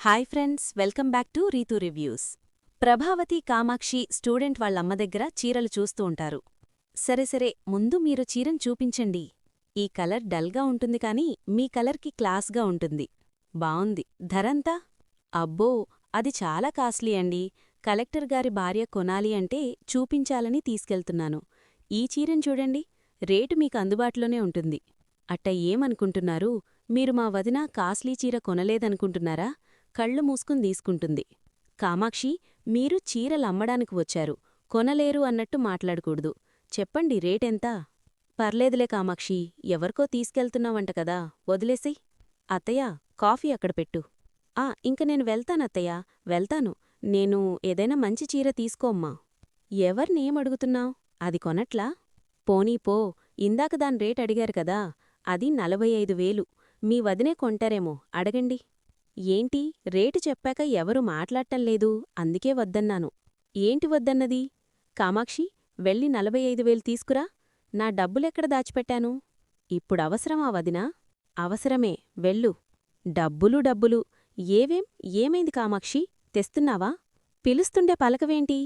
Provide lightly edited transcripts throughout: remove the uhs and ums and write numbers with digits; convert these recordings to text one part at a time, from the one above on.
Hi friends, welcome back to Ritu reviews. Prabhavathi, Kamakshi student వాళ్ళమ్మ దగ్గర చీరలు చూస్తూ ఉంటారు. సరే ముందు మీరు చీరను చూపించండి. ఈ కలర్ డల్గా ఉంటుంది కాని మీ కలర్కి క్లాస్గా ఉంటుంది. బావుంది. ధరంతా? అబ్బో, అది చాలా కాస్ట్లీ అండి. కలెక్టర్ గారి భార్య కొనాలి అంటే చూపించాలని తీసుకెళ్తున్నాను. ఈ చీరను చూడండి, రేటు మీకు అందుబాటులోనే ఉంటుంది. అట్ట ఏమనుకుంటున్నారు? మీరు మా వదిన కాస్ట్లీ చీర కొనలేదనుకుంటున్నారా? కళ్ళు మూసుకుని తీసుకుంటుంది. కామాక్షి, మీరు చీరలమ్మడానికి వచ్చారు, కొనలేరు అన్నట్టు మాట్లాడకూడదు. చెప్పండి, రేటెంత? పర్లేదులే కామాక్షి, ఎవరికో తీసుకెళ్తున్నావంట కదా, వదిలేసేయ్. అత్తయ్యా, కాఫీ అక్కడ పెట్టు. ఇంక నేను వెళ్తానత్తయ్యా, వెళ్తాను. నేను ఏదైనా మంచి చీర తీసుకోమ్మా. ఎవర్నేమడుగుతున్నావ్? అది కొనట్లా? పోనీ పో, ఇందాక దాని రేట్ అడిగారు కదా, అది 45,000. మీ వదినే కొంటారేమో, అడగండి. ఏంటి, రేటు చెప్పాక ఎవరు మాట్లాడటంలేదు, అందుకే వద్దన్నాను. ఏంటి వద్దన్నది? కామాక్షి, వెళ్ళి 45,000 తీసుకురా. నా డబ్బులెక్కడ దాచిపెట్టాను? ఇప్పుడవసరమా వదినా? అవసరమే, వెళ్ళు. డబ్బులు ఏమైంది కామాక్షి, తెస్తున్నావా? పిలుస్తుండే పలకవేంటి?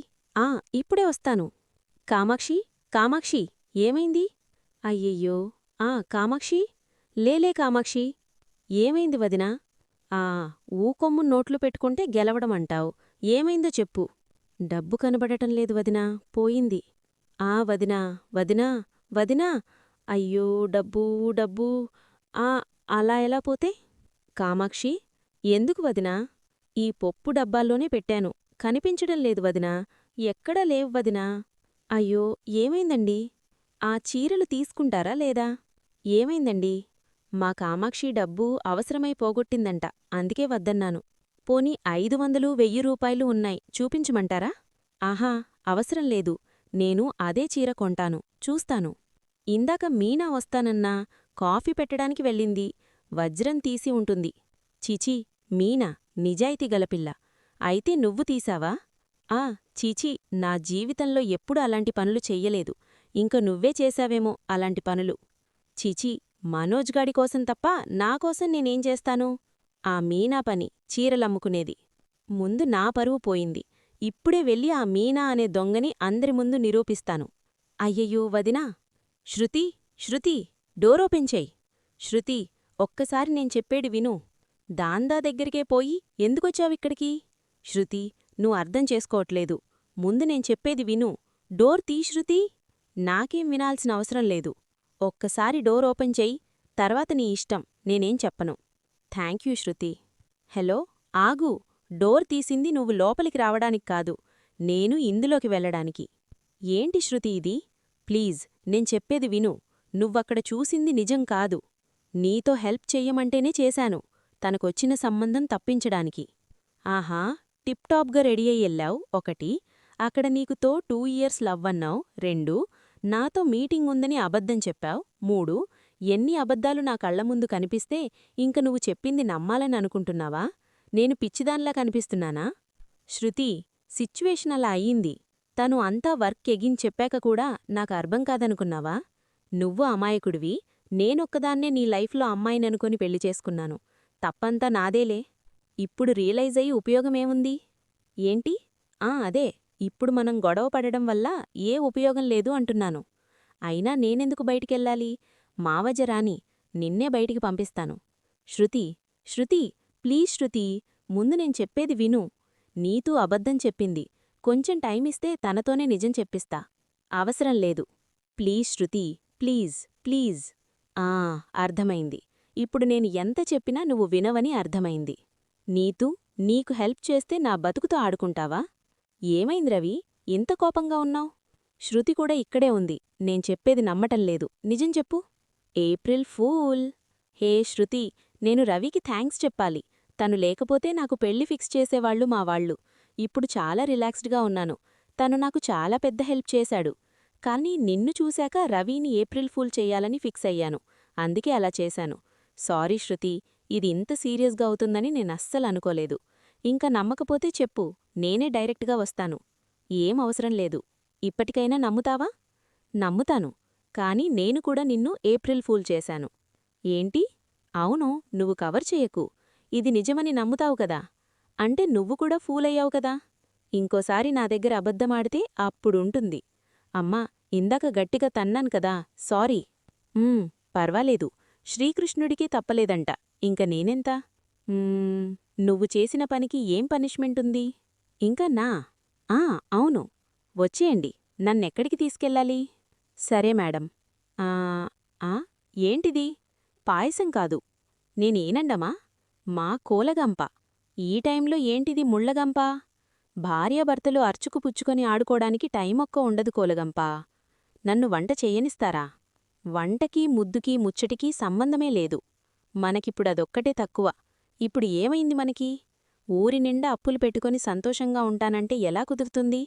ఇప్పుడే వస్తాను. కామాక్షి, ఏమైంది? అయ్యయ్యో. కామాక్షి, లేలే కామాక్షి. ఏమైంది వదినా? ఊకొమ్ము నోట్లు పెట్టుకుంటే గెలవడమంటావు. ఏమైందో చెప్పు. డబ్బు కనబడటం లేదు వదినా, పోయింది. వదినా. అయ్యో, డబ్బు. అలా ఎలా పోతే? కామాక్షి, ఎందుకు వదినా? ఈ పొప్పు డబ్బాల్లోనే పెట్టాను, కనిపించడం లేదు వదినా. ఎక్కడా లేవు వదినా. అయ్యో, ఏమైందండి? ఆ చీరలు తీసుకుంటారా లేదా? ఏమైందండి? మా కామాక్షి డబ్బు అవసరమై పోగొట్టిందంట, అందుకే వద్దన్నాను. పోనీ 500, 1000 రూపాయలు ఉన్నాయి, చూపించమంటారా? అవసరం లేదు. నేను అదే చీర కొంటాను, చూస్తాను. ఇందాక మీనా వస్తానన్నా, కాఫీ పెట్టడానికి వెళ్ళింది. వజ్రం తీసి ఉంటుంది. చీచీ, మీనా నిజాయితీ గలపిల్ల. అయితే నువ్వు తీసావా? చీచీ, నా జీవితంలో ఎప్పుడు అలాంటి పనులు చెయ్యలేదు. ఇంక నువ్వే చేశావేమో అలాంటి పనులు. చీచీ, మనోజ్గాడి కోసం తప్ప నాకోసం నేనేం చేస్తాను? ఆ మీనా పని చీరలమ్ముకునేది. ముందు నా పరువు పోయింది. ఇప్పుడే వెళ్ళి ఆ మీనా అనే దొంగని అందరి ముందు నిరూపిస్తాను. అయ్యయ్యో వదినా! శృతి, డోరోపెంచేయ్. శృతి, ఒక్కసారి నేను చెప్పేది విను. దాందా దగ్గరికే పోయి ఎందుకొచ్చావిక్కడికి? శృతి, నువ్వు అర్థం చేసుకోవట్లేదు. ముందు నేను చెప్పేది విను. డోర్ తీ శృతి. నాకేం వినాల్సిన అవసరం లేదు. ఒక్కసారి డోర్ ఓపెన్ చెయ్యి, తర్వాత నీ ఇష్టం, నేనేం చెప్పను. థ్యాంక్యూ శృతి. హలో, ఆగు. డోర్ తీసింది నువ్వు లోపలికి రావడానికి కాదు, నేను ఇందులోకి వెళ్ళడానికి. ఏంటి శృతి ఇది? ప్లీజ్, నేను చెప్పేది విను. నువ్వక్కడ చూసింది నిజం కాదు. నీతో హెల్ప్ చెయ్యమంటేనే చేశాను, తనకొచ్చిన సంబంధం తప్పించడానికి. టిప్ టాప్గా రెడీ అయ్యెళ్ళావు, 1. అక్కడ నీకుతో 2 ఇయర్స్ లవ్వన్నావు, 2. నాతో మీటింగ్ ఉందని అబద్ధం చెప్పావు, 3. ఎన్ని అబద్ధాలు నా కళ్లముందు కనిపిస్తే ఇంక నువ్వు చెప్పింది నమ్మాలని అనుకుంటున్నావా? నేను పిచ్చిదాన్లా కనిపిస్తున్నానా? శృతి, సిచ్యువేషన్ అలా అయ్యింది. తను అంతా వర్క్ చెప్పాక కూడా నాకు అర్థం కాదనుకున్నావా? నువ్వు అమాయకుడివి, నేనొక్కదాన్నే నీ లైఫ్లో అమ్మాయిననుకొని పెళ్లి చేసుకున్నాను. తప్పంతా నాదేలే. ఇప్పుడు రియలైజ్ అయ్యి ఉపయోగమేముంది? ఏంటి? అదే, ఇప్పుడు మనం గొడవ పడడం వల్ల ఏ ఉపయోగం లేదు అంటున్నాను. అయినా నేనెందుకు బయటికెళ్ళాలి? మావజ్జ రాని, నిన్నే బయటికి పంపిస్తాను. శృతి, ప్లీజ్ శృతి, ముందు నేను చెప్పేది విను. నీతూ అబద్ధం చెప్పింది, కొంచెం టైమిస్తే తనతోనే నిజం చెప్పిస్తా. అవసరం లేదు. Please Shruti, please. అర్థమైంది. ఇప్పుడు నేను ఎంత చెప్పినా నువ్వు వినవని అర్థమైంది. నీకు హెల్ప్ చేస్తే నా బతుకుతో ఆడుకుంటావా? ఏమైంది రవి, ఇంత కోపంగా ఉన్నావ్? శృతి కూడా ఇక్కడే ఉంది, నేను చెప్పేది నమ్మటంలేదు, నిజం చెప్పు. April fool. హే శృతి, నేను రవికి థ్యాంక్స్ చెప్పాలి. తను లేకపోతే నాకు పెళ్లి ఫిక్స్ చేసేవాళ్లు మా వాళ్ళు. ఇప్పుడు చాలా రిలాక్స్డ్గా ఉన్నాను. తను నాకు చాలా పెద్ద హెల్ప్ చేశాడు. కానీ నిన్ను చూశాక రవిని ఏప్రిల్ ఫూల్ చెయ్యాలని ఫిక్స్ అయ్యాను, అందుకే అలా చేశాను. సారీ శృతి, ఇది ఇంత సీరియస్గా అవుతుందని నేనస్సలు అనుకోలేదు. ఇంకా నమ్మకపోతే చెప్పు, నేనే డైరెక్ట్గా వస్తాను. ఏం అవసరం లేదు. ఇప్పటికైనా నమ్ముతావా? నమ్ముతాను, కాని నేను కూడా నిన్ను ఏప్రిల్ ఫూల్ చేశాను. ఏంటి? అవును, నువ్వు కవర్ చెయ్యకు. ఇది నిజమని నమ్ముతావు కదా? అంటే నువ్వు కూడా ఫూలయ్యావు కదా. ఇంకోసారి నా దగ్గర అబద్ధమాడితే అప్పుడుంటుంది. అమ్మా, ఇందాక గట్టిగా తన్నాను కదా, సారీ. పర్వాలేదు. శ్రీకృష్ణుడికి తప్పలేదంట, ఇంక నేనెంత? నువ్వు చేసిన పనికి ఏం పనిష్మెంటుంది? ఇంకా నా? అవును. వచ్చేయండి. నన్నెక్కడికి తీసుకెళ్ళాలి? సరే మేడం. ఆ ఆ ఏంటిది? పాయసం కాదు. నేనేనండమా? మా కోలగంప. ఈ టైంలో ఏంటిది ముళ్లగంప? భార్యాభర్తలు అర్చుకు పుచ్చుకొని ఆడుకోడానికి టైమొక్క ఉండదు కోలగంపా. నన్ను వంట చెయ్యనిస్తారా? వంటకీ ముద్దుకీ ముచ్చటికీ సంబంధమే లేదు. మనకిప్పుడదొక్కటే తక్కువ. ఇప్పుడు ఏమైంది మనకి? ఊరినిండా అప్పులు పెట్టుకొని సంతోషంగా ఉంటానంటే ఎలా కుదురుతుంది?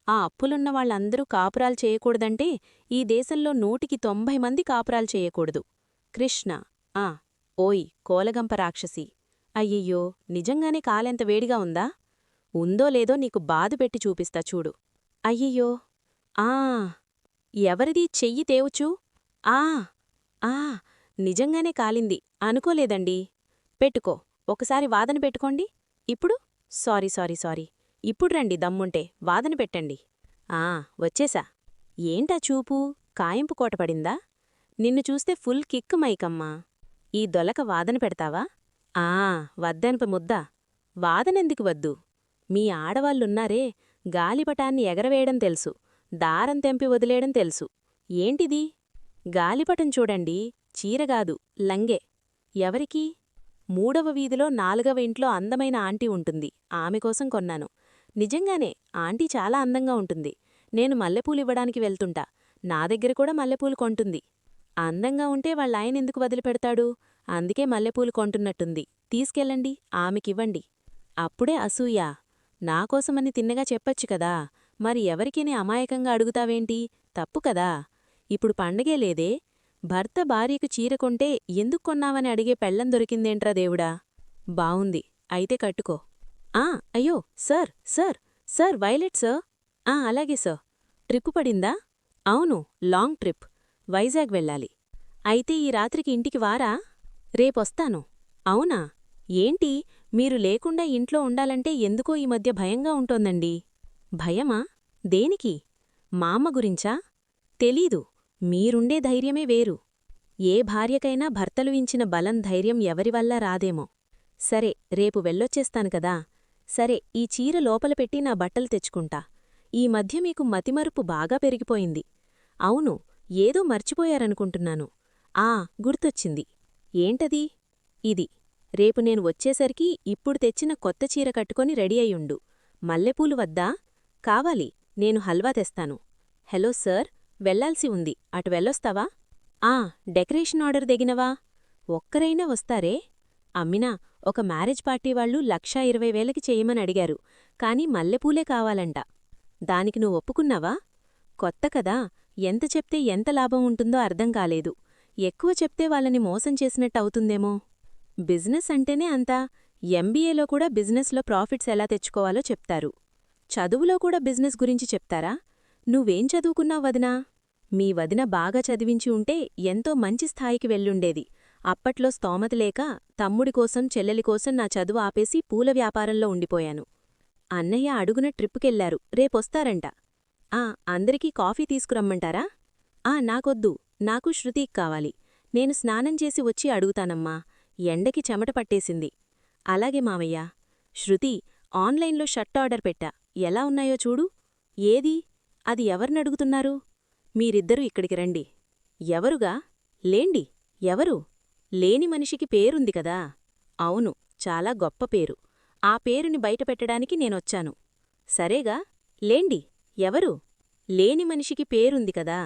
ఆ అప్పులున్న వాళ్ళందరూ కాపురాలు చేయకూడదంటే ఈ దేశంలో 190 మంది కాపురాలు చేయకూడదు. కృష్ణ. ఓయ్ కోలగంప రాక్షసి! అయ్యయ్యో, నిజంగానే కాలెంత వేడిగా ఉందా? ఉందో లేదో నీకు బాధపెట్టి చూపిస్తా చూడు. అయ్యయ్యో! ఎవరిది చెయ్యి తేవుచూ? నిజంగానే కాలింది. అనుకోలేదండీ. పెట్టుకో, ఒకసారి వాదన పెట్టుకోండి. ఇప్పుడు? సారీ. ఇప్పుడు రండి దమ్ముంటే, వాదన పెట్టండి. వచ్చేశా. ఏంటా చూపు? కాయింపు కోటపడిందా? నిన్ను చూస్తే ఫుల్ కిక్ మైకమ్మా. ఈ దొలక వాదన పెడతావా? వద్దనప ముద్దా. వాదనెందుకు వద్దు? మీ ఆడవాళ్ళున్నారే, గాలిపటాన్ని ఎగరవేయడం తెలుసు, దారం తెంపి వదిలేయడం తెలుసు. ఏంటిది? గాలిపటం చూడండి, చీరగాదు, లంగే. ఎవరికి? 3వ వీధిలో 4వ ఇంట్లో అందమైన ఆంటీ ఉంటుంది, ఆమెకోసం కొన్నాను. నిజంగానే ఆంటీ చాలా అందంగా ఉంటుంది. నేను మల్లెపూలివ్వడానికి వెళ్తుంటా, నా దగ్గర కూడా మల్లెపూలు కొంటుంది. అందంగా ఉంటే వాళ్ళాయనెందుకు వదిలిపెడతాడు? అందుకే మల్లెపూలు కొంటున్నట్టుంది. తీసుకెళ్ళండి, ఆమెకివ్వండి. అప్పుడే అసూయా? నాకోసమని తిన్నగా చెప్పచ్చు కదా. మరి ఎవరికిని అమాయకంగా అడుగుతావేంటి? తప్పు కదా. ఇప్పుడు పండగే లేదే. భర్త భార్యకు చీర కొంటే ఎందుకు కొన్నావని అడిగే పెళ్ళం దొరికిందేంట్రా దేవుడా. బావుంది, అయితే కట్టుకో. అయ్యో సార్ వైలెట్ సార్. అలాగే సార్. ట్రిప్పు పడిందా? అవును, లాంగ్ ట్రిప్. వైజాగ్ వెళ్ళాలి. అయితే ఈ రాత్రికి ఇంటికి వారా? రేపొస్తాను. అవునా? ఏంటి, మీరు లేకుండా ఇంట్లో ఉండాలంటే ఎందుకో ఈ మధ్య భయంగా ఉంటోందండి. భయమా? దేనికి? మా అమ్మ గురించా? తెలీదు. మీరుండే ధైర్యమే వేరు. ఏ భార్యకైనా భర్తలు ఇచ్చిన బలం ధైర్యం ఎవరివల్ల రాదేమో. సరే, రేపు వెళ్ళొచ్చేస్తాను కదా. సరే, ఈ చీర లోపల పెట్టి నా బట్టలు తెచ్చుకుంటా. ఈ మధ్య మీకు మతిమరుపు బాగా పెరిగిపోయింది. అవును, ఏదో మర్చిపోయారనుకుంటున్నాను. గుర్తొచ్చింది. ఏంటది? ఇది. రేపు నేను వచ్చేసరికి ఇప్పుడు తెచ్చిన కొత్త చీర కట్టుకొని రెడీ అయ్యుండు. మల్లెపూలు వద్దా? కావాలి, నేను హల్వా తెస్తాను. హలో సార్, వెళ్లాల్సి ఉంది, అటు వెళ్ళొస్తావా? Decoration order దెగినవా? ఒక్కరైనా వస్తారే? అమ్మినా, ఒక మ్యారేజ్ పార్టీ వాళ్ళు 1,20,000కి చేయమని అడిగారు, కాని మల్లెపూలే కావాలంట. దానికి నువ్వు ఒప్పుకున్నావా? కొత్త కదా, ఎంత చెప్తే ఎంత లాభం ఉంటుందో అర్థం కాలేదు. ఎక్కువ చెప్తే వాళ్ళని మోసం చేసినట్టవుతుందేమో. బిజినెస్ అంటేనే అంతా. ఎంబీఏలో కూడా బిజినెస్లో ప్రాఫిట్స్ ఎలా తెచ్చుకోవాలో చెప్తారు. చదువులో కూడా బిజినెస్ గురించి చెప్తారా? నువ్వేం చదువుకున్నావు వదినా? మీ వదిన బాగా చదివించి ఉంటే ఎంతో మంచి స్థాయికి వెళ్ళుండేది. అప్పట్లో స్తోమతలేక తమ్ముడికోసం చెల్లెలికోసం నా చదువు ఆపేసి పూల వ్యాపారంలో ఉండిపోయాను. అన్నయ్య అడుగున ట్రిప్పుకెళ్లారు, రేపొస్తారంట. అందరికీ కాఫీ తీసుకురమ్మంటారా? నాకొద్దు, నాకు శృతీక్ కావాలి. నేను స్నానం చేసి వచ్చి అడుగుతానమ్మా, ఎండకి చెమట పట్టేసింది. అలాగే మావయ్యా. శృతి, ఆన్లైన్లో షర్ట్ ఆర్డర్ పెట్టా, ఎలా ఉన్నాయో చూడు. ఏది? అది ఎవర్నడుగుతున్నారు? మీరిద్దరూ ఇక్కడికి రండి. ఎవరుగా? లేండి. ఎవరు? లేని మనిషికి పేరుంది కదా. అవును, చాలా గొప్ప పేరు. ఆ పేరుని బయటపెట్టడానికి నేనొచ్చాను. సరేగా, లేండి. ఎవరు? లేని మనిషికి పేరుంది కదా.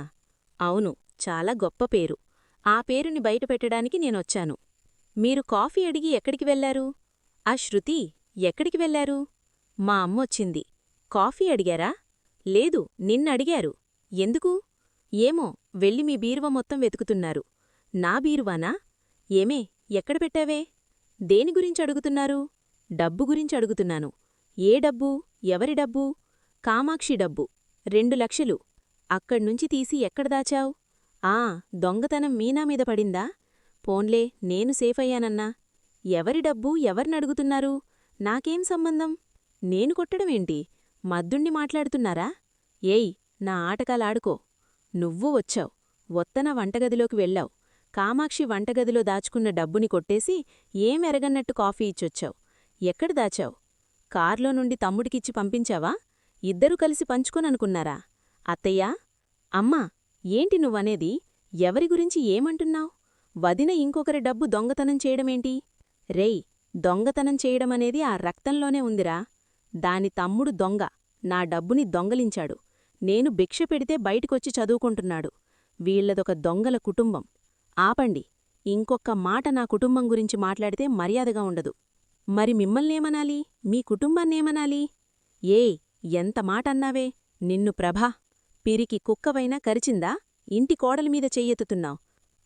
అవును, చాలా గొప్ప పేరు. ఆ పేరుని బయటపెట్టడానికి నేనొచ్చాను. మీరు కాఫీ అడిగి ఎక్కడికి వెళ్లారు? శృతి, ఎక్కడికి వెళ్లారు? మా అమ్మొచ్చింది. కాఫీ అడిగారా? లేదు, నిన్నడిగారు. ఎందుకు? ఏమో, వెళ్ళి మీ బీరువ మొత్తం వెతుకుతున్నారు. నా బీరువానా? ఏమే, ఎక్కడ పెట్టావే? దేని గురించడుగుతున్నారు? డబ్బు గురించడుగుతున్నాను. ఏ డబ్బు? ఎవరి డబ్బు? కామాక్షి డబ్బు, 2 లక్షలు. అక్కడ్నుంచి తీసి ఎక్కడ దాచావ్? దొంగతనం మీనా మీద పడిందా? పోన్లే, నేను సేఫయ్యానన్నా. ఎవరి డబ్బు ఎవరినడుగుతున్నారు? నాకేం సంబంధం? నేను కొట్టడమేంటి? మద్దుణ్ణి మాట్లాడుతున్నారా? ఏయ్, నా ఆటకాలాడుకో. నువ్వూ వచ్చావు, వత్తన వంటగదిలోకి వెళ్ళావు. కామాక్షి వంటగదిలో దాచుకున్న డబ్బుని కొట్టేసి ఏమెరగన్నట్టు కాఫీ ఇచ్చొచ్చావు. ఎక్కడ దాచావు? కార్లో నుండి తమ్ముడికిచ్చి పంపించావా? ఇద్దరూ కలిసి పంచుకొననుకున్నారా? అత్తయ్యా, అమ్మా, ఏంటి నువ్వనేది? ఎవరి గురించి ఏమంటున్నావ్? వదిన ఇంకొకరి డబ్బు దొంగతనం చేయడమేంటి? రేయ్, దొంగతనం చేయడమనేది ఆ రక్తంలోనే ఉందిరా. దాని తమ్ముడు దొంగ, నా డబ్బుని దొంగలించాడు. నేను భిక్ష పెడితే బయటికొచ్చి చదువుకుంటున్నాడు. వీళ్లదొక దొంగల కుటుంబం. ఆపండి. ఇంకొక్క మాట నా కుటుంబం గురించి మాట్లాడితే మర్యాదగా ఉండదు. మరి మిమ్మల్నేమనాలి? మీ కుటుంబాన్నేమనాలి? ఏయ్, ఎంత మాటన్నావే? నిన్ను ప్రభా, పిరికి కుక్కవైనా కరిచిందా? ఇంటి కోడలిమీద చెయ్యెత్తుతున్నావ్.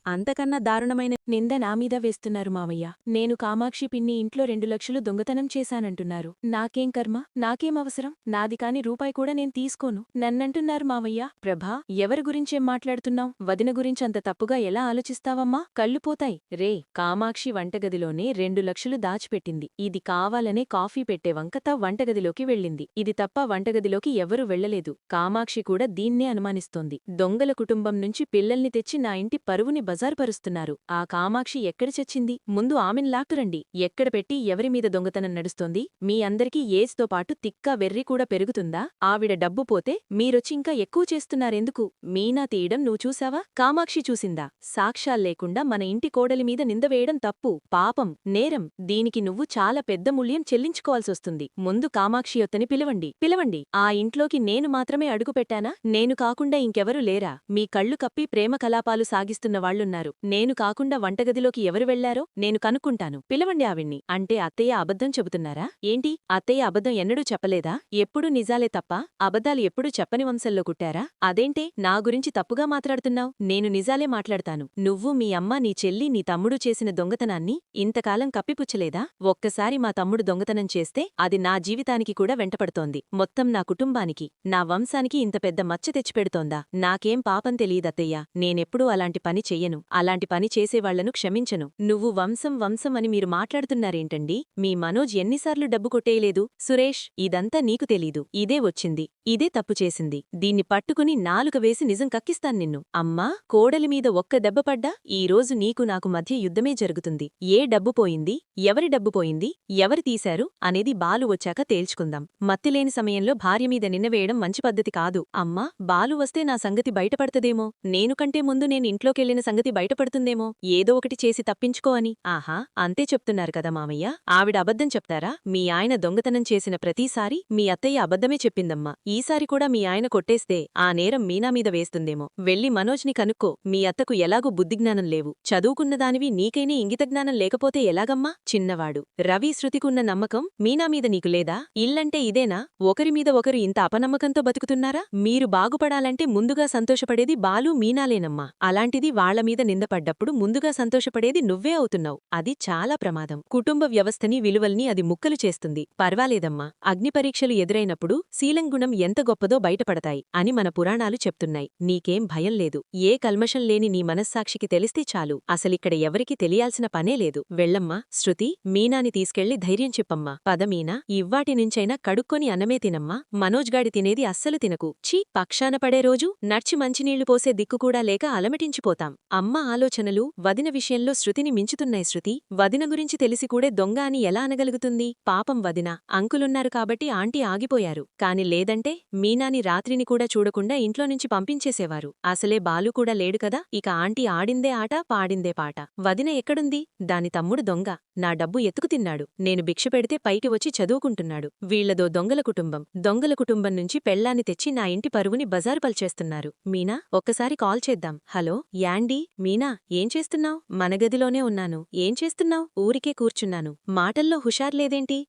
అంతకన్నా దారుణమైన నింద నామీద వేస్తున్నారు మావయ్య. నేను కామాక్షి పిన్ని ఇంట్లో 2 లక్షలు దొంగతనం చేశానంటున్నారు. నాకేం కర్మ? నాకేం అవసరం? నాది కాని రూపాయి కూడా నేను తీసుకోను. నన్నంటున్నారు మావయ్య. ప్రభా, ఎవరి గురించేం మాట్లాడుతున్నావ్? వదిన గురించంత తప్పుగా ఎలా ఆలోచిస్తావమ్మా? కళ్ళు పోతాయి. రే, కామాక్షి వంటగదిలోనే 2 లక్షలు దాచిపెట్టింది. ఇది కావాలనే కాఫీ పెట్టే వంకత వంటగదిలోకి వెళ్ళింది. ఇది తప్ప వంటగదిలోకి ఎవరూ వెళ్లలేదు. కామాక్షి కూడా దీన్నే అనుమానిస్తోంది. దొంగల కుటుంబం నుంచి పిల్లల్ని తెచ్చి నా ఇంటి పరువుని బజారుపరుస్తున్నారు. ఆ కామాక్షి ఎక్కడ చచ్చింది? ముందు ఆమెను లాక్కురండి. ఎక్కడ పెట్టి ఎవరిమీద దొంగతనం నడుస్తోంది? మీ అందరికీ ఏజ్తో పాటు తిక్కా వెర్రి కూడా పెరుగుతుందా? ఆవిడ డబ్బు పోతే మీరొచ్చి ఇంకా ఎక్కువ చేస్తున్నారెందుకు? మీనా తీయడం నువ్వు చూసావా? కామాక్షి చూసిందా? సాక్ష్యాల్లేకుండా మన ఇంటి కోడలిమీద నిందవేయడం తప్పు, పాపం, నేరం. దీనికి నువ్వు చాలా పెద్ద మూల్యం చెల్లించుకోవాల్సొస్తుంది. ముందు కామాక్షి యొత్తని పిలవండి, పిలవండి. ఆ ఇంట్లోకి నేను మాత్రమే అడుగుపెట్టానా? నేను కాకుండా ఇంకెవరూ లేరా? మీ కళ్ళు కప్పి ప్రేమ కలాపాలు సాగిస్తున్న వాళ్ళున్నారు. నేను కాకుండా వంటగదిలోకి ఎవరు వెళ్లారో నేను కనుక్కుంటాను. పిలవండి ఆవిణ్ణి. అంటే అత్తయ్య అబద్ధం చెబుతున్నారా? ఏంటి, అత్తయ్య అబద్ధం ఎన్నడూ చెప్పలేదా? ఎప్పుడూ నిజాలే తప్ప అబద్ధాలు ఎప్పుడూ చెప్పని వంశంలో కుట్టారా? అదేంటే నా గురించి తప్పుగా మాట్లాడుతున్నావ్? నేను నిజాలే మాట్లాడతాను. నువ్వు, మీ అమ్మ, నీ చెల్లి, నీ తమ్ముడు చేసిన దొంగతనాన్ని ఇంతకాలం కప్పిపుచ్చలేదా? ఒక్కసారి మా తమ్ముడు దొంగతనం చేస్తే అది నా జీవితానికి కూడా వెంటపడుతోంది. మొత్తం నా కుటుంబానికి, నా వంశానికి ఇంత పెద్ద మచ్చ తెచ్చిపెడుతోందా? నాకేం పాపం తెలీదత్తయ్యా. నేనెప్పుడూ అలాంటి పని చెయ్యను. అలాంటి పని చేసేవాళ్లను క్షమించను. నువ్వు వంశం వంశం అని మీరు మాట్లాడుతున్నారేంటండి? మీ మనోజ్ ఎన్నిసార్లు డబ్బు కొట్టేయలేదు? సురేష్, ఇదంతా నీకు తెలీదు. ఇదే వచ్చింది, ఇదే తప్పు చేసింది. దీన్ని పట్టుకుని నాలుక వేసి నిజం కక్కిస్తాను నిన్ను. అమ్మా, కోడలిమీద ఒక్క దెబ్బ పడ్డా ఈరోజు నీకు నాకు మధ్య యుద్ధమే జరుగుతుంది. ఏ డబ్బు పోయింది, ఎవరి డబ్బు పోయింది, ఎవరు తీశారు అనేది బాలు వచ్చాక తేల్చుకుందాం. మత్తిలేని సమయంలో భార్యమీద నిన్నవేయడం మంచి పద్ధతి కాదు. అమ్మా, బాలు వస్తే నా సంగతి బయటపడతదేమో, నేను కంటే ముందు నేను ఇంట్లోకెళ్లిన సంగతి బయటపడుతుందేమో, ఏదో ఒకటి చేసి తప్పించుకో అని. ఆహా, అంతే చెప్తున్నారు కదా మామయ్య. ఆవిడ అబద్ధం చెప్తారా? మీ ఆయన దొంగతనం చేసిన ప్రతిసారి మీ అత్తయ్య అబద్ధమే చెప్పిందమ్మా. ఈసారి కూడా మీ ఆయన కొట్టేస్తే ఆ నేరం మీనా మీద వేస్తుందేమో. వెళ్ళి మనోజ్ని కనుక్కో. మీ అత్తకు ఎలాగూ బుద్ధిజ్ఞానం లేవు. చదువుకున్నదానివి నీకైనే ఇంగితజ్ఞానం లేకపోతే ఎలాగమ్మా? చిన్నవాడు రవి, శృతికున్న నమ్మకం మీనా మీద నీకు లేదా? ఇల్లంటే ఇదేనా? ఒకరిమీద ఒకరు ఇంత అపనమ్మకంతో బతుకుతున్నారా? మీరు బాగుపడాలంటే ముందుగా సంతోషపడేది బాలు, మీనాలేనమ్మా. అలాంటిది వాళ్లమీద నిందపడ్డప్పుడు ముందుగా సంతోషపడేది నువ్వే అవుతున్నావు. అది చాలా ప్రమాదం. కుటుంబ వ్యవస్థని, విలువల్ని అది ముక్కలు చేస్తుంది. పర్వాలేదమ్మా, అగ్నిపరీక్షలు ఎదురైనప్పుడు శీలంగుణం ఎంత గొప్పదో బయటపడతాయి అని మన పురాణాలు చెప్తున్నాయి. నీకేం భయం లేదు. ఏ కల్మషం లేని నీ మనస్సాక్షికి తెలిస్తే చాలు. అసలిక్కడ ఎవరికీ తెలియాల్సిన పనే లేదు. వెళ్ళమ్మా. శృతి, మీనాని తీసుకెళ్లి ధైర్యం చెప్పమ్మా. పద మీనా, ఇవ్వాటి నుంచైనా కడుక్కొని అన్నమే తినమ్మా. మనోజ్గాడి తినేది అస్సలు తినకు. ఛీ, పక్షాన పడే రోజు నడ్చి మంచినీళ్లు పోసే దిక్కుకూడా లేక అలమటించిపోతాం. అమ్మ ఆలోచనలు వదిన విషయంలో శృతిని మించుతున్నాయి. శృతి, వదిన గురించి తెలిసి కూడా దొంగ అని ఎలా అనగలుగుతుంది? పాపం వదిన. అంకులున్నారు కాబట్టి ఆంటీ ఆగిపోయారు. కాని లేదంటే మీనాని రాత్రిని కూడా చూడకుండా ఇంట్లోనుంచి పంపించేసేవారు. అసలే బాలు కూడా లేడు కదా, ఇక ఆంటీ ఆడిందే ఆట, పాడిందే పాట. వదిన ఎక్కడుంది? దాని తమ్ముడు దొంగ. నా డబ్బు ఎత్తుకు తిన్నాడు. నేను భిక్ష పెడితే పైకి వచ్చి చదువుకుంటున్నాడు. వీళ్లదో దొంగల కుటుంబం. దొంగల కుటుంబం నుంచి పెళ్లాన్ని తెచ్చి నా ఇంటి పరువుని బజారు పల్చేస్తున్నారు. మీనా, ఒక్కసారి కాల్ చేద్దాం. హలో యాండీ. మీనా, ఏం చేస్తున్నావ్? మన గదిలోనే ఉన్నాను. ఏం చేస్తున్నావ్? ఊరికే కూర్చున్నాను. మాటల్లో హుషార్లేదేంటి?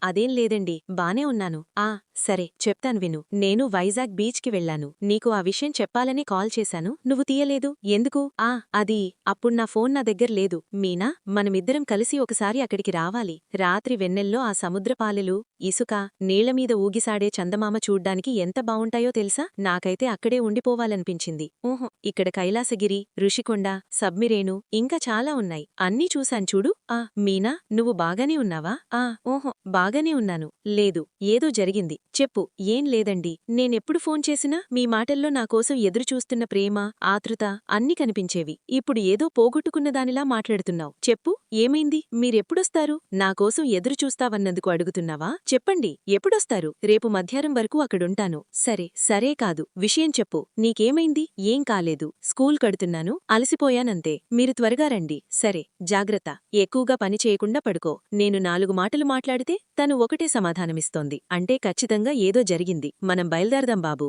అదేం లేదండి, బానే ఉన్నాను. సరే చెప్తాను విను. నేను వైజాగ్ బీచ్కి వెళ్లాను. నీకు ఆ విషయం చెప్పాలని కాల్ చేశాను, నువ్వు తీయలేదు. ఎందుకు? అది అప్పుడు నా ఫోన్ నా దగ్గర లేదు. మీనా, మనమిద్దరం కలిసి ఒకసారి అక్కడికి రావాలి. రాత్రి వెన్నెల్లో ఆ సముద్రపాలెలు, ఇసుక, నీళ్లమీద ఊగిసాడే చందమామ చూడ్డానికి ఎంత బావుంటాయో తెలుసా? నాకైతే అక్కడే ఉండిపోవాలనిపించింది. ఓహో, ఇక్కడ కైలాసగిరి, ఋషికొండ, సబ్మిరేను, ఇంకా చాలా ఉన్నాయి. అన్నీ చూశాను చూడు. మీనా, నువ్వు బాగానే ఉన్నావా? ఓహో, బాగా బాగానే ఉన్నాను. లేదు, ఏదో జరిగింది. చెప్పు. ఏం లేదండి. నేనెప్పుడు ఫోన్ చేసినా మీ మాటల్లో నాకోసం ఎదురుచూస్తున్న ప్రేమ, ఆతృత అన్నీ కనిపించేవి. ఇప్పుడు ఏదో పోగొట్టుకున్నదానిలా మాట్లాడుతున్నావ్. చెప్పు, ఏమైంది? మీరెప్పుడొస్తారు? నాకోసం ఎదురుచూస్తావన్నందుకు అడుగుతున్నావా? చెప్పండి, ఎప్పుడొస్తారు? రేపు మధ్యాహ్నం వరకు అక్కడుంటాను. సరే కాదు, విషయం చెప్పు. నీకేమైంది? ఏం కాలేదు. స్కూల్ కడుతున్నాను, అలసిపోయానంతే. మీరు త్వరగా రండి. సరే, జాగ్రత్త. ఎక్కువగా పని చేయకుండా పడుకో. నేను 4 మాటలు మాట్లాడితే తను ఒకటే సమాధానమిస్తోంది. అంటే ఖచ్చితంగా ఏదో జరిగింది. మనం బయల్దేరదాం బాబూ.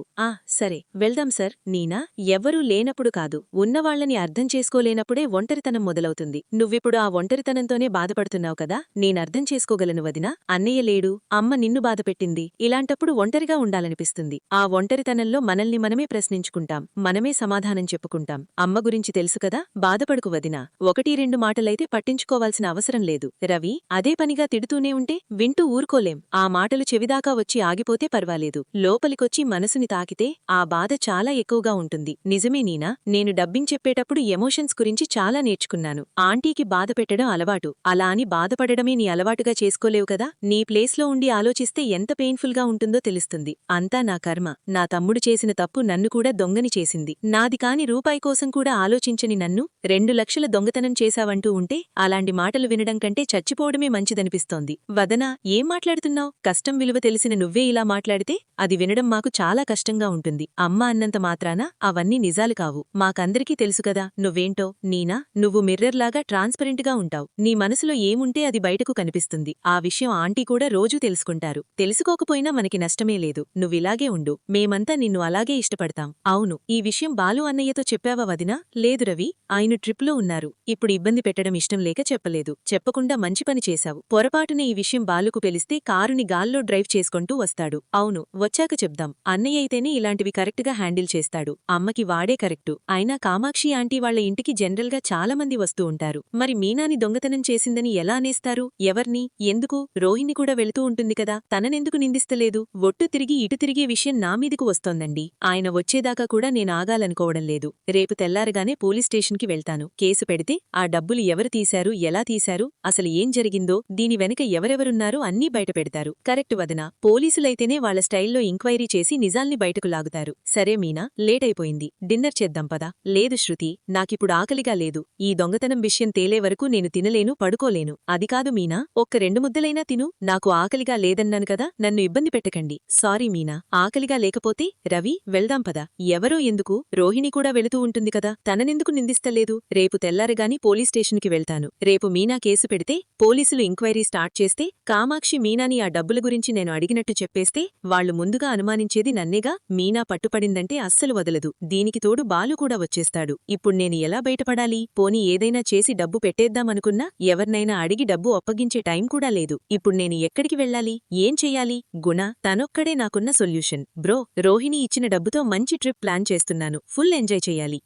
సరే, వెళ్దాం సార్. నీనా, ఎవ్వరూ లేనప్పుడు కాదు, ఉన్నవాళ్లని అర్థం చేసుకోలేనప్పుడే ఒంటరితనం మొదలవుతుంది. నువ్విప్పుడు ఆ ఒంటరితనంతోనే బాధపడుతున్నావు కదా. నేనర్థం చేసుకోగలను వదినా. అన్నయ్య లేడు, అమ్మ నిన్ను బాధపెట్టింది. ఇలాంటప్పుడు ఒంటరిగా ఉండాలనిపిస్తుంది. ఆ ఒంటరితనంలో మనల్ని మనమే ప్రశ్నించుకుంటాం, మనమే సమాధానం చెప్పుకుంటాం. అమ్మ గురించి తెలుసు కదా, బాధపడుకు వదినా. 1-2 మాటలైతే పట్టించుకోవాల్సిన అవసరం లేదు. రవి అదే పనిగా తిడుతూనే ఉంటే వింటూ ఊరుకోలేం. ఆ మాటలు చెవిదాకా వచ్చి ఆగిపోతే పర్వాలేదు, లోపలికొచ్చి మనసుని తాకితే ఆ బాధ చాలా ఎక్కువగా ఉంటుంది. నిజమే నీనా, నేను డబ్బింగ్ చెప్పేటప్పుడు ఎమోషన్స్ గురించి చాలా నేర్చుకున్నాను. ఆంటీకి బాధ పెట్టడం అలవాటు, అలా అని బాధపడడమే నీ అలవాటుగా చేసుకోలేవు కదా. నీ ప్లేస్లో ఉండి ఆలోచిస్తే ఎంత పెయిన్ఫుల్గా ఉంటుందో తెలుస్తుంది. అంతా నా కర్మ. నా తమ్ముడు చేసిన తప్పు నన్ను కూడా దొంగని చేసింది. నాది కాని రూపాయి కోసం కూడా ఆలోచించని నన్ను 2 లక్షల దొంగతనం చేశావంటూ ఉంటే అలాంటి మాటలు వినడం కంటే చచ్చిపోవడమే మంచిదనిపిస్తోంది. వదనా, ఏం మాట్లాడుతున్నావ్? కష్టం విలువ తెలిసిన నువ్వే ఇలా మాట్లాడితే అది వినడం మాకు చాలా కష్టంగా ఉంటుంది. అమ్మ అన్నంత మాత్రాన అవన్నీ నిజాలు కావు. మాకందరికీ తెలుసుకదా నువ్వేంటో. నీనా, నువ్వు మిర్రర్లాగా ట్రాన్స్పరెంట్గా ఉంటావ్. నీ మనసులో ఏముంటే అది బయటకు కనిపిస్తుంది. ఆ విషయం ఆంటీ కూడా రోజూ తెలుసుకుంటారు. తెలుసుకోకపోయినా మనకి నష్టమే లేదు. నువ్విలాగే ఉండు. మేమంతా నిన్ను అలాగే ఇష్టపడతాం. అవును, ఈ విషయం బాలు అన్నయ్యతో చెప్పావా వదినా? లేదు రవి, ఆయన ట్రిప్లో ఉన్నారు. ఇప్పుడు ఇబ్బంది పెట్టడం ఇష్టం లేక చెప్పలేదు. చెప్పకుండా మంచి పని చేశావు. పొరపాటున ఈ విషయం బాలుకు తెలిస్తే కారుని గాల్లో డ్రైవ్ చేసుకుంటూ వస్తాడు. అవును, వచ్చాక చెప్దాం. అన్నయ్య అయితేనే ఇలాంటివి కరెక్టుగా హ్యాండిల్ చేస్తాడు. అమ్మకి వాడే కరెక్టు. అయినా కామాక్షి ఆంటీ వాళ్ల ఇంటికి జనరల్గా చాలామంది వస్తూ ఉంటారు. మరి మీనాని దొంగతనం చేసిందని ఎలా అనేస్తారు? ఎవర్ని? ఎందుకు? రోహిణి కూడా వెళుతూ ఉంటుంది కదా, తననెందుకు నిందిస్తలేదు? ఒట్టు తిరిగి ఇటు తిరిగే విషయం నా మీదకు వస్తోందండి. ఆయన వచ్చేదాకా కూడా నేను ఆగాలనుకోవడం లేదు. రేపు తెల్లారగానే పోలీస్ స్టేషన్కి వెళ్తాను. కేసు పెడితే ఆ డబ్బులు ఎవరు తీశారు, ఎలా తీశారు, అసలు ఏం జరిగిందో, దీని వెనక ఎవరెవరున్నారో అన్నీ బయటపెడతారు. కరెక్టు వదనా. పోలీసులైతేనే వాళ్ల స్టైల్లో ఎంక్వైరీ చేసి నిజాల్ని బయటకు లాగుతారు. సరే మీనా, లేటైపోయింది. డిన్నర్ చేద్దాం పదా. లేదు శృతి, నాకిప్పుడు ఆకలిగా లేదు. ఈ దొంగతనం విషయం తేలే వరకు నేను తినలేను, పడుకోలేను. అది కాదు మీనా, ఒక్క 2 ముద్దలైనా తిను. నాకు ఆకలిగా లేదన్నాను కదా, నన్ను ఇబ్బంది పెట్టకండి. సారీ మీనా, ఆకలిగా లేకపోతే రవి, వెళ్దాం పదా. ఎవరో ఎందుకు, రోహిణి కూడా వెళుతూ ఉంటుంది కదా, తననెందుకు నిందిస్తలేదు? రేపు తెల్లారగాని పోలీస్ స్టేషన్కి వెళ్తాను. రేపు మీనా కేసు పెడితే పోలీసులు ఎంక్వైరీ స్టార్ట్ చేస్తే కామాక్షి మీనాని ఆ డబ్బుల గురించి నేను అడిగినట్టు చెప్పేస్తే వాళ్లు ముందుగా అనుమానించేది నన్నేగా. మీనా పట్టుపడిందంటే అస్సలు వదలదు. దీనికి తోడు బాలు కూడా వచ్చేస్తాడు. ఇప్పుడు నేను ఎలా బయటపడాలి? పోనీ ఏదైనా చేసి డబ్బు పెట్టేద్దామనుకున్నా ఎవర్నైనా అడిగి డబ్బు అప్పగించే టైం కూడా లేదు. ఇప్పుడు నేను ఎక్కడికి వెళ్ళాలి? ఏం చెయ్యాలి? గుణ, తనొక్కడే నాకున్న సొల్యూషన్. బ్రో, రోహిణి ఇచ్చిన డబ్బుతో మంచి ట్రిప్ ప్లాన్ చేస్తున్నాను. ఫుల్ ఎంజాయ్ చెయ్యాలి.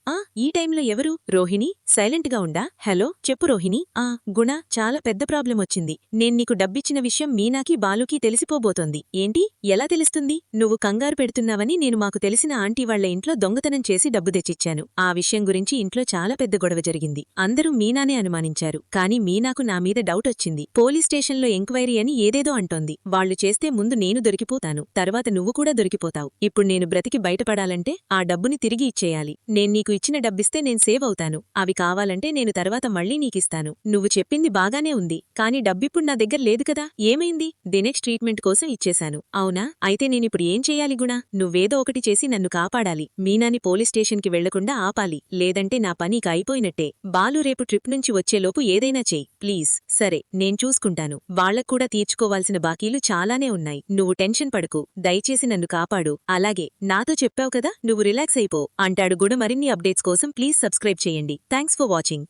ఈ టైంలో ఎవరు? రోహిణి సైలెంట్గా ఉండా. హలో, చెప్పు రోహిణి. గుణ, చాలా పెద్ద ప్రాబ్లం వచ్చింది. నేను నీకు డబ్బిచ్చిన విషయం మీనాకి బాలుకి తెలిసిపోబోతోంది. ఏంటి? ఎలా తెలుస్తుంది? నువ్వు కంగారు పెడుతున్నావని నేను మాకు తెలిసిన ఆంటీ వాళ్ల ఇంట్లో దొంగతనం చేసి డబ్బు తెచ్చిచ్చాను. ఆ విషయం గురించి ఇంట్లో చాలా పెద్ద గొడవ జరిగింది. అందరూ మీనానే అనుమానించారు. కానీ మీనాకు నా మీద డౌట్ వచ్చింది. పోలీస్ స్టేషన్లో ఎంక్వైరీ అని ఏదేదో అంటోంది. వాళ్లు చేస్తే ముందు నేను దొరికిపోతాను, తర్వాత నువ్వు కూడా దొరికిపోతావు. ఇప్పుడు నేను బ్రతికి బయటపడాలంటే ఆ డబ్బుని తిరిగి ఇచ్చేయాలి. నేను నీకు ఇచ్చిన డబ్బిస్తే నేను సేవ్ అవుతాను. అవి కావాలంటే నేను తర్వాత మళ్లీ నీకిస్తాను. నువ్వు చెప్పింది బాగానే ఉంది, కానీ డబ్బిప్పుడు నా దగ్గర లేదు కదా. ఏమైంది? దినెక్స్ ట్రీట్మెంట్ కోసం ఇచ్చేశాను. అవునా? అయితే నేనిప్పుడు ఏం చెయ్యాలి గుణ? నువ్వేదో ఒకటి చేసి నన్ను కాపాడాలి. మీనాని పోలీస్ స్టేషన్కి వెళ్లకుండా ఆపాలి, లేదంటే నా పని ఇక అయిపోయినట్టే. బాలు రేపు ట్రిప్ నుంచి వచ్చేలోపు ఏదైనా చెయ్యి ప్లీజ్. సరే, నేను చూసుకుంటాను. వాళ్లక్కూడా తీర్చుకోవాల్సిన బాకీలు చాలానే ఉన్నాయి. నువ్వు టెన్షన్ పడకు, దయచేసి నన్ను కాపాడు. అలాగే, నాతో చెప్పావు కదా, నువ్వు రిలాక్స్ అయిపో అంటాడు గుణ. మరిన్ని అప్డేట్స్ కోసం ప్లీజ్ సబ్స్క్రైబ్ చేయండి. Thanks for watching.